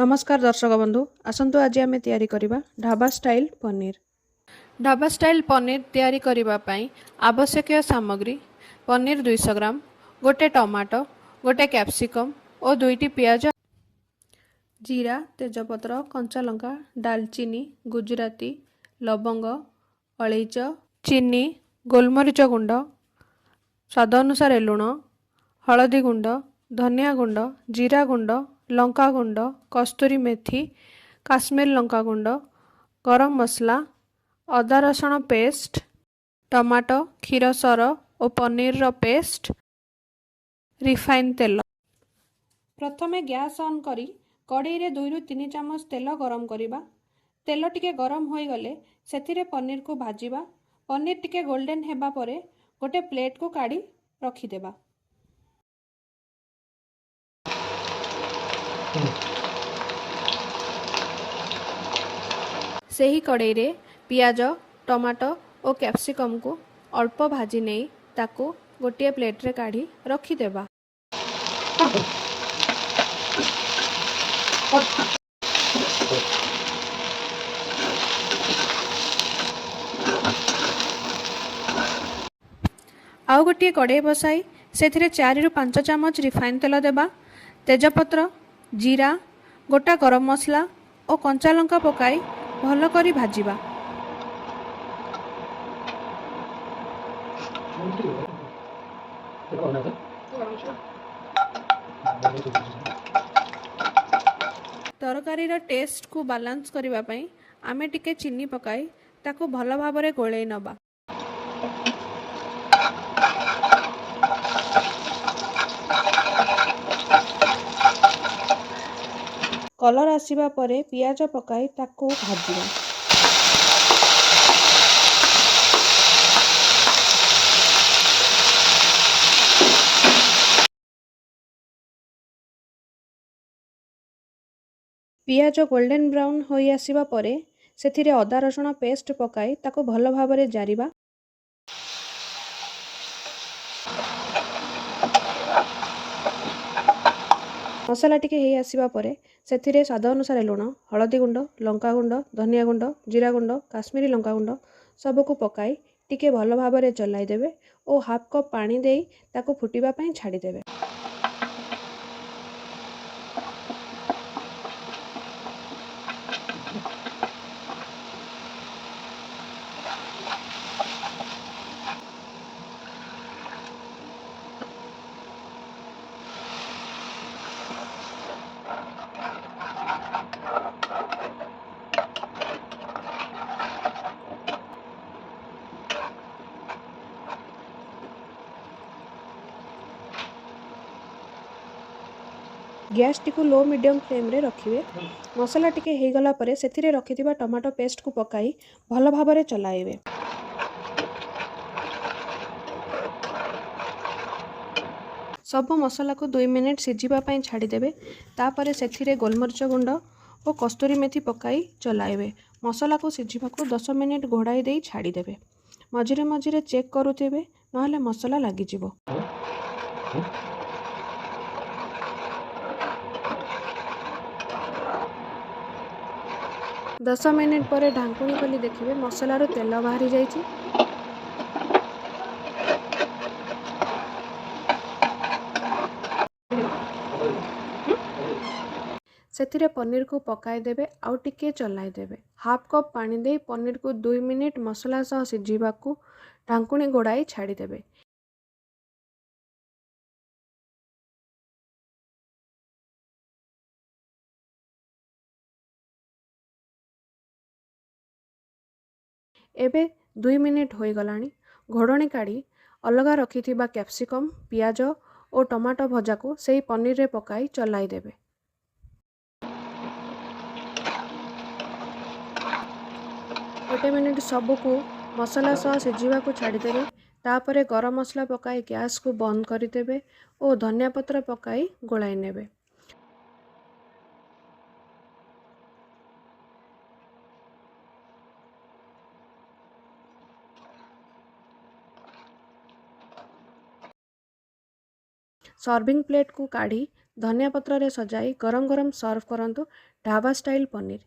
नमस्कार दर्शक बंधु आसतु आज आम तैयारी करबा ढाबा स्टाइल पनीर। ढाबा स्टाइल पनीर तैयारी करबा पई आवश्यक सामग्री पनीर 200 ग्राम, गोटे टमाटो, गोटे कैप्सिकम और दुईटी पियाज, जीरा, तेजपत्र, कंचा लंका, दालचीनी, गुजराती, लवंग, अलैच, चीनी, गोलमरीच गुंड, स्वाद अनुसार लुण, हलदी गुंड, धनिया गुंड, जीरा गुंड, लंका गुंड, कस्तूरी मेथी, काश्मीर लंका गुंड, गरम मसला, अदा रसुण पेस्ट, टमाटो, क्षीर सर और पनीर रो पेस्ट, रिफाइन तेल। प्रथमे गैस ऑन करी कड़ाई रे 2 ରୁ 3 चामच तेल गरम करिबा। तेल टिके गरम होई गले सेथिरे पनीर को भाजिबा। पनीर टिके गोल्डन हेबा परे गोटे प्लेट को काढ़ी रखी देबा। सेही कड़ाई रे पियाज, टमाटो और कैप्सिकम को अल्प भाजी नहीं ताको गोटे प्लेट रे काढ़ी रखी देबा। आउ गोटे कड़ाई बसाई सेथिरे 4 ରୁ 5 चामच रिफाइन तेल देबा। तेजपत्र, जीरा, गोटा गरम मसला और कंचा लंका पकाई भल करी भाजिबा। तरकारी रो टेस्ट को बैलेंस करिबा पई आमे टिके चीनी पकाई ताको भल भाबरे गोळेई नबा। कलर आसीबा परे पियाज पकाई ताको भाजिबा। पियाज गोल्डन ब्राउन होई आसीबा परे सेथिरे अदा रसुण पेस्ट पकाई ताको भल भाबरे जारिबा। मसला टिके हेई आसीबा परे सेथिरे स्वाद अनुसार लुण, हलदी गुंड, लंका गुंड, धनिया गुंड, जीरा गुंड, काश्मीरी लंका गुंड सबको पकाई टिके भल भाबरे चलाई देबे और हाफ कप पानी देई ताको फुटिबा पई छाड़ी देबे। गैस टी को लो मीडियम फ्लेम रे रखिए। मसला टिके हेई गला परे सेथिरे रखिथिबा टमाटो पेस्ट को पकाई भल भाबरे चलाइबे। सब मसला को 2 मिनिट सिझिबा पई छाड़ी देबे। तापरे सेथिरे गोलमरीच गुंड और कस्तूरी मेथी पकाई चलाइबे। मसला को सिझिबा को 10 मिनिट घोड़ाई देई छाड़ी देबे। मझिरे मझिरे चेक करूथिबे नहले मसला लागि जिवो। 10 मिनिट पर ढांकुणी खोली देखिए मसलार तेल बाहरी जाइए। सेथिरे पनीर को पकाई देबे आउ टिके चलाई देबे। हाफ कप पानी दे पनीर को 2 मिनिट मसला सह सिझिबा को ढांकुणी घोड़ाई छाड़ी देबे। एबे 2 मिनिट होई गलानी। घोड़णी काढ़ी अलगा रखिथिबा कैप्सिकम, पियाज और टमाटो भजा को सेही पनीर रे पकाई चलाई देबे। गोटे मिनिट सबको मसला सह सिझिबा को छाड़ी देबे। तापरे गरम मसला पकाई गैस को बंद कर देबे और धनिया पत्र पकाई गोलाई नेबे। सर्विंग प्लेट को काढ़ी ଧନିଆ ପତ୍ରରେ ସଜାଇ ଗରମ ଗରମ ସର୍ଭ କରନ୍ତୁ ଢାବା ଷ୍ଟାଇଲ୍ ପନିର।